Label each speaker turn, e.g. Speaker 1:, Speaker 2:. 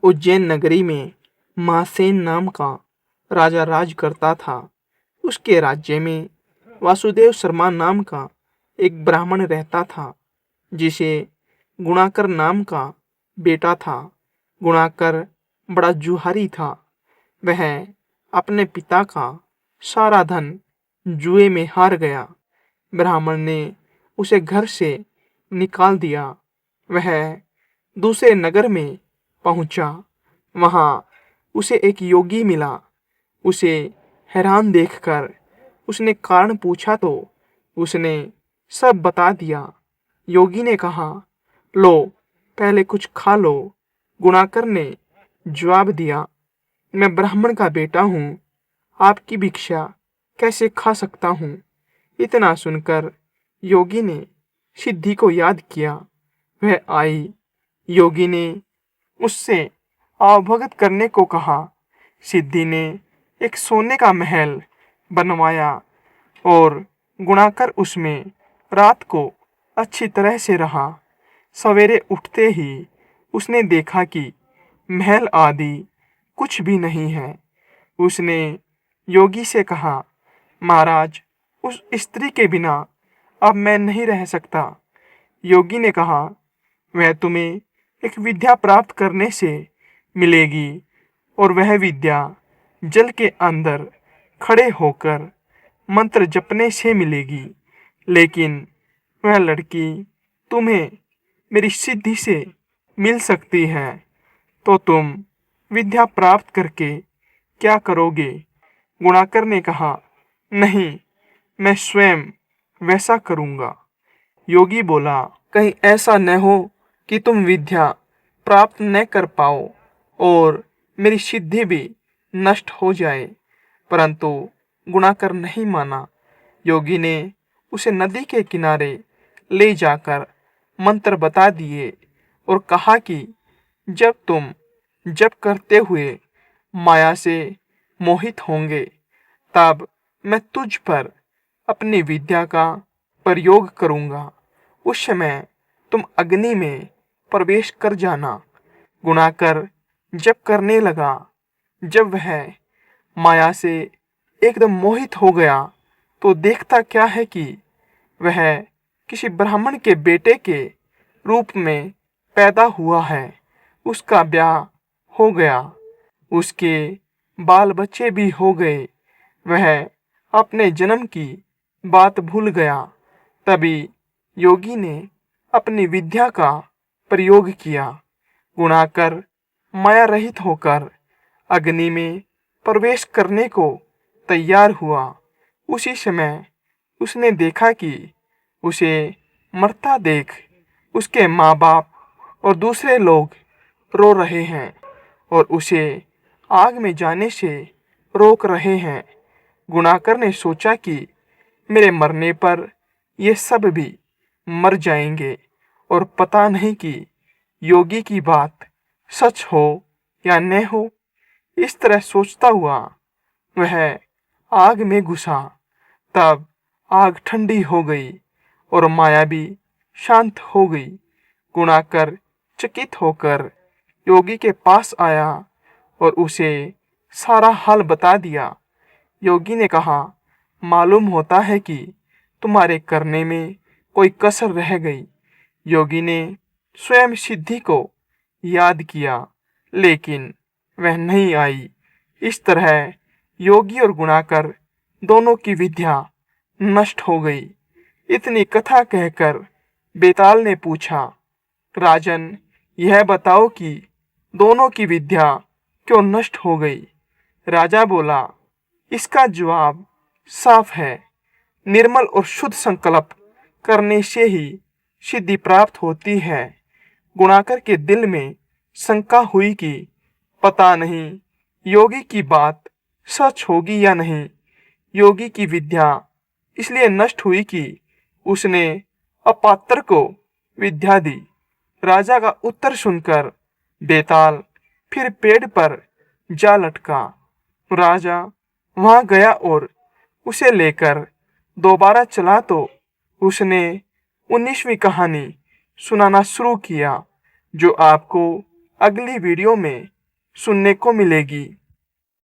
Speaker 1: उज्जैन नगरी में महासेन नाम का राजा राज करता था। उसके राज्य में वासुदेव शर्मा नाम का एक ब्राह्मण रहता था, जिसे गुणाकर नाम का बेटा था। गुणाकर बड़ा जुहारी था। वह अपने पिता का सारा धन जुए में हार गया। ब्राह्मण ने उसे घर से निकाल दिया। वह दूसरे नगर में पहुंचा। वहां उसे एक योगी मिला। उसे हैरान देखकर उसने कारण पूछा तो उसने सब बता दिया। योगी ने कहा, लो, पहले कुछ खा लो। गुणाकर ने जवाब दिया, मैं ब्राह्मण का बेटा हूँ, आपकी भिक्षा कैसे खा सकता हूँ। इतना सुनकर योगी ने सिद्धि को याद किया। वह आई। योगी ने उससे आवभगत करने को कहा। सिद्धि ने एक सोने का महल बनवाया और गुणाकर उसमें रात को अच्छी तरह से रहा। सवेरे उठते ही उसने देखा कि महल आदि कुछ भी नहीं है। उसने योगी से कहा, महाराज, उस स्त्री के बिना अब मैं नहीं रह सकता। योगी ने कहा, वह तुम्हें एक विद्या प्राप्त करने से मिलेगी और वह विद्या जल के अंदर खड़े होकर मंत्र जपने से मिलेगी। लेकिन वह लड़की तुम्हें मेरी सिद्धि से मिल सकती है, तो तुम विद्या प्राप्त करके क्या करोगे? गुणाकर ने कहा, नहीं, मैं स्वयं वैसा करूंगा। योगी बोला, कहीं ऐसा न हो कि तुम विद्या प्राप्त न कर पाओ और मेरी सिद्धि भी नष्ट हो जाए। परंतु गुणाकर नहीं माना। योगी ने उसे नदी के किनारे ले जाकर मंत्र बता दिए और कहा कि जब तुम जप करते हुए माया से मोहित होंगे, तब मैं तुझ पर अपनी विद्या का प्रयोग करूंगा। उस समय तुम अग्नि में प्रवेश कर जाना। गुणाकर जप करने लगा। जब वह माया से एकदम मोहित हो गया तो देखता क्या है कि वह किसी ब्राह्मण के बेटे के रूप में पैदा हुआ है। उसका ब्याह हो गया। उसके बाल बच्चे भी हो गए। वह अपने जन्म की बात भूल गया। तभी योगी ने अपनी विद्या का प्रयोग किया। गुणाकर माया रहित होकर अग्नि में प्रवेश करने को तैयार हुआ। उसी समय उसने देखा कि उसे मरता देख उसके माँ बाप और दूसरे लोग रो रहे हैं और उसे आग में जाने से रोक रहे हैं। गुणाकर ने सोचा कि मेरे मरने पर ये सब भी मर जाएंगे और पता नहीं कि योगी की बात सच हो या न हो। इस तरह सोचता हुआ वह आग में घुसा। तब आग ठंडी हो गई और माया भी शांत हो गई। गुणाकर चकित होकर योगी के पास आया और उसे सारा हाल बता दिया। योगी ने कहा, मालूम होता है कि तुम्हारे करने में कोई कसर रह गई। योगी ने स्वयं सिद्धि को याद किया, लेकिन वह नहीं आई। इस तरह योगी और गुणाकर दोनों की विद्या नष्ट हो गई। इतनी कथा कहकर बेताल ने पूछा, राजन, यह बताओ कि दोनों की विद्या क्यों नष्ट हो गई? राजा बोला, इसका जवाब साफ है। निर्मल और शुद्ध संकल्प करने से ही सिद्धि प्राप्त होती है। गुणाकर के दिल में शंका हुई कि पता नहीं योगी की बात सच होगी या नहीं। योगी की विद्या इसलिए नष्ट हुई कि उसने अपात्र को विद्या दी। राजा का उत्तर सुनकर बेताल फिर पेड़ पर जा लटका। राजा वहां गया और उसे लेकर दोबारा चला तो उसने 19वीं कहानी सुनाना शुरू किया, जो आपको अगली वीडियो में सुनने को मिलेगी।